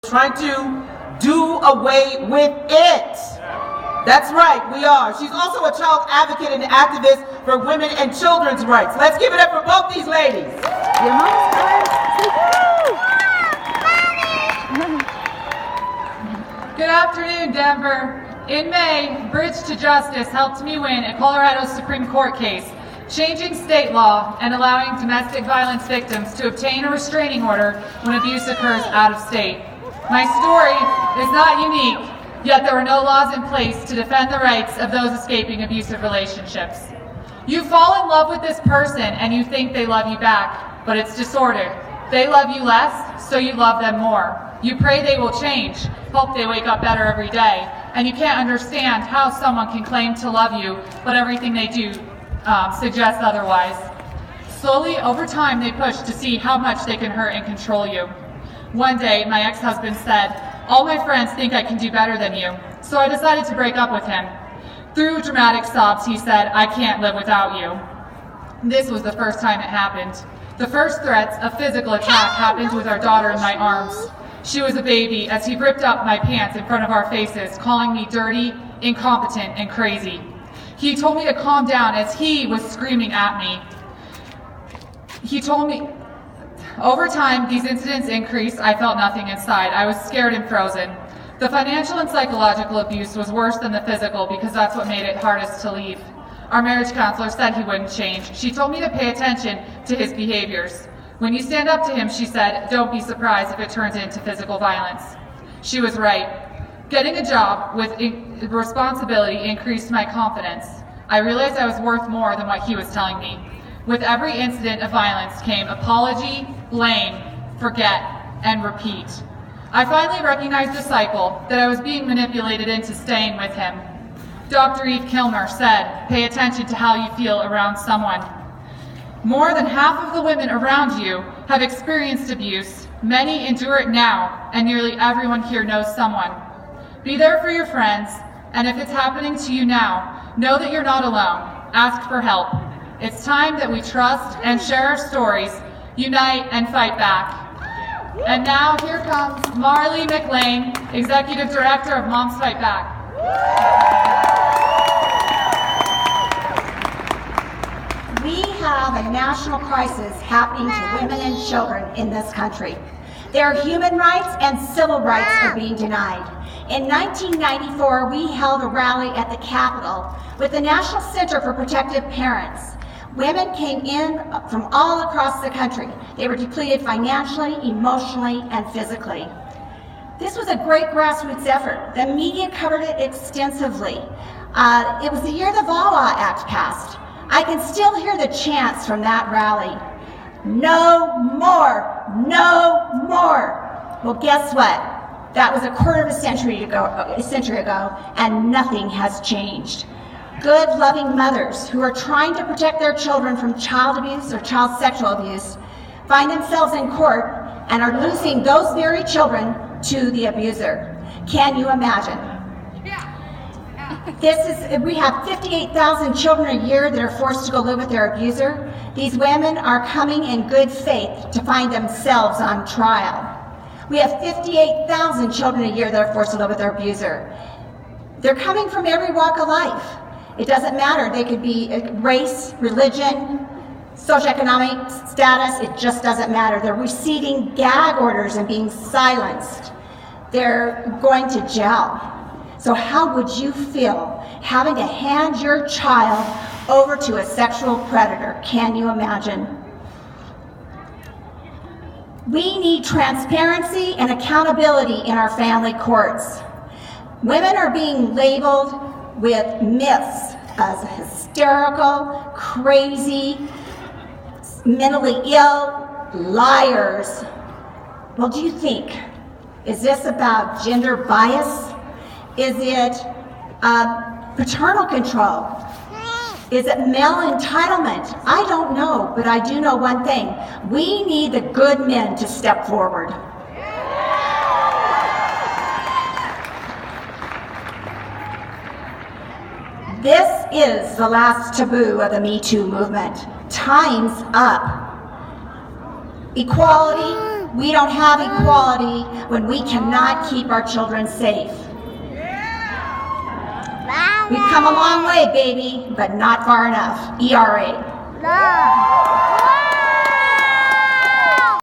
trying to do away with it. That's right, we are. She's also a child advocate and activist for women and children's rights. Let's give it up for both these ladies. Good afternoon, Denver. In May, Bridge to Justice helped me win a Colorado Supreme Court case, changing state law and allowing domestic violence victims to obtain a restraining order when abuse occurs out of state. My story is not unique, yet there were no laws in place to defend the rights of those escaping abusive relationships. You fall in love with this person and you think they love you back, but it's disordered. They love you less, so you love them more. You pray they will change, hope they wake up better every day, and you can't understand how someone can claim to love you, but everything they do suggests otherwise. Slowly, over time, they push to see how much they can hurt and control you. One day, my ex-husband said, "All my friends think I can do better than you," so I decided to break up with him. Through dramatic sobs, he said, "I can't live without you." This was the first time it happened. The first threats of physical attack happened with our daughter in my arms. She was a baby as he ripped up my pants in front of our faces, calling me dirty, incompetent, and crazy. He told me to calm down as he was screaming at me. He told me, over time, these incidents increased. I felt nothing inside. I was scared and frozen. The financial and psychological abuse was worse than the physical because that's what made it hardest to leave. Our marriage counselor said he wouldn't change. She told me to pay attention to his behaviors. When you stand up to him, she said, don't be surprised if it turns into physical violence. She was right. Getting a job with responsibility increased my confidence. I realized I was worth more than what he was telling me. With every incident of violence came apology, blame, forget, and repeat. I finally recognized the cycle, that I was being manipulated into staying with him. Dr. Eve Kilmer said, pay attention to how you feel around someone. More than half of the women around you have experienced abuse. Many endure it now, and nearly everyone here knows someone. Be there for your friends, and if it's happening to you now, know that you're not alone. Ask for help. It's time that we trust and share our stories, unite and fight back. And now here comes Marley McLean, Executive Director of Moms Fight Back. We have a national crisis happening to women and children in this country. Their human rights and civil rights are being denied. In 1994, we held a rally at the Capitol with the National Center for Protective Parents. Women came in from all across the country. They were depleted financially, emotionally, and physically. This was a great grassroots effort. The media covered it extensively. It was the year the VAWA Act passed. I can still hear the chants from that rally. No more, no more. Well, guess what? That was a quarter of a century ago, and nothing has changed. Good, loving mothers who are trying to protect their children from child abuse or child sexual abuse find themselves in court and are losing those very children to the abuser. Can you imagine? We have 58,000 children a year that are forced to go live with their abuser. These women are coming in good faith to find themselves on trial. We have 58,000 children a year that are forced to live with their abuser. They're coming from every walk of life. It doesn't matter. They could be race, religion, socioeconomic status. It just doesn't matter. They're receiving gag orders and being silenced. They're going to jail. So how would you feel having to hand your child over to a sexual predator? Can you imagine? We need transparency and accountability in our family courts. Women are being labeled with myths as hysterical, crazy, mentally ill, liars. Well, do you think, is this about gender bias? Is it paternal control? Is it male entitlement? I don't know, but I do know one thing. We need the good men to step forward. This is the last taboo of the Me Too movement. Time's up. Equality, We don't have equality when we cannot keep our children safe. We've come a long way, baby, but not far enough. ERA.